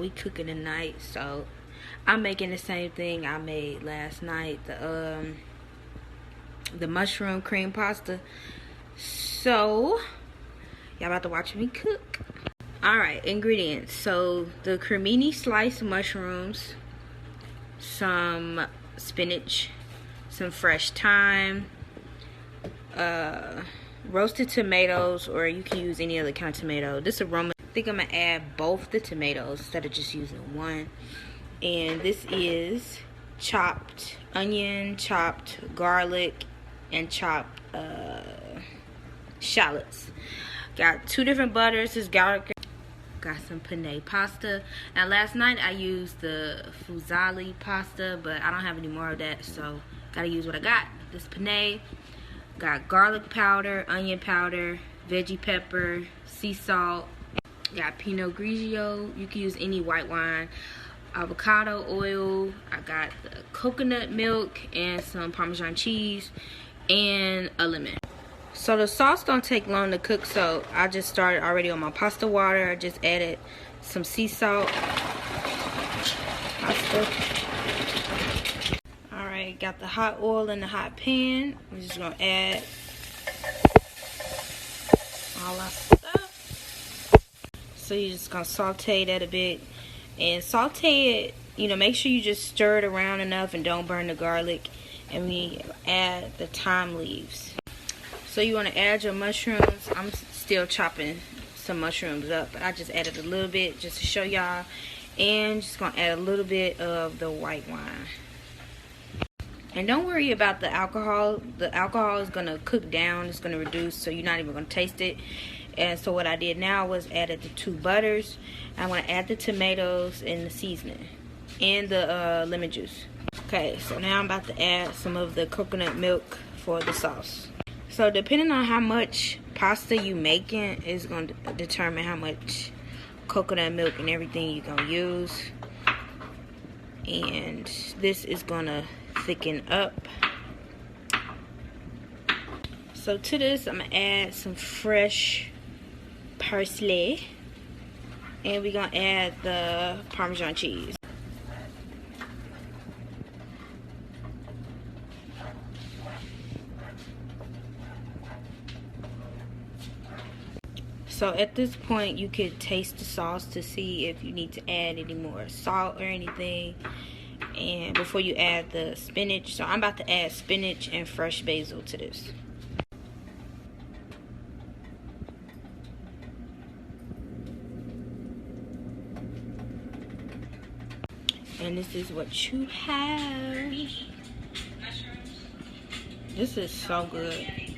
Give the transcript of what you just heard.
we cooking tonight, so I'm making the same thing I made last night, the mushroom cream pasta. So y'all about to watch me cook. Alright, ingredients. So the cremini sliced mushrooms, some spinach, some fresh thyme, roasted tomatoes, or you can use any other kind of tomato. This aroma, I think I'm gonna add both the tomatoes instead of just using one. And this is chopped onion, chopped garlic, and chopped shallots. Got 2 different butters. This garlic. Got some penne pasta. Now last night I used the fusilli pasta, but I don't have any more of that, so gotta use what I got. This penne. Got garlic powder, onion powder, veggie pepper, sea salt. Got Pinot Grigio. You can use any white wine. Avocado oil. I got the coconut milk and some Parmesan cheese and a lemon. So the sauce don't take long to cook, so I just started already on my pasta water. I just added some sea salt. Pasta. Alright, got the hot oil in the hot pan. I'm just gonna add all that stuff. So you're just gonna saute that a bit. And saute it, you know, make sure you just stir it around enough and don't burn the garlic. And we add the thyme leaves. So you want to add your mushrooms. I'm still chopping some mushrooms up, but I just added a little bit just to show y'all. And just going to add a little bit of the white wine. And don't worry about the alcohol. The alcohol is going to cook down. It's going to reduce, so you're not even going to taste it. And so what I did now was added the 2 butters. I'm going to add the tomatoes and the seasoning. And the lemon juice. Okay, so now I'm about to add some of the coconut milk for the sauce. So depending on how much pasta you making is going to determine how much coconut milk and everything you're going to use. And this is going to thicken up. So to this I'm going to add some fresh parsley. And we're going to add the Parmesan cheese. So at this point you could taste the sauce to see if you need to add any more salt or anything. And before you add the spinach, so I'm about to add spinach and fresh basil to this. And this is what you have. This is so good.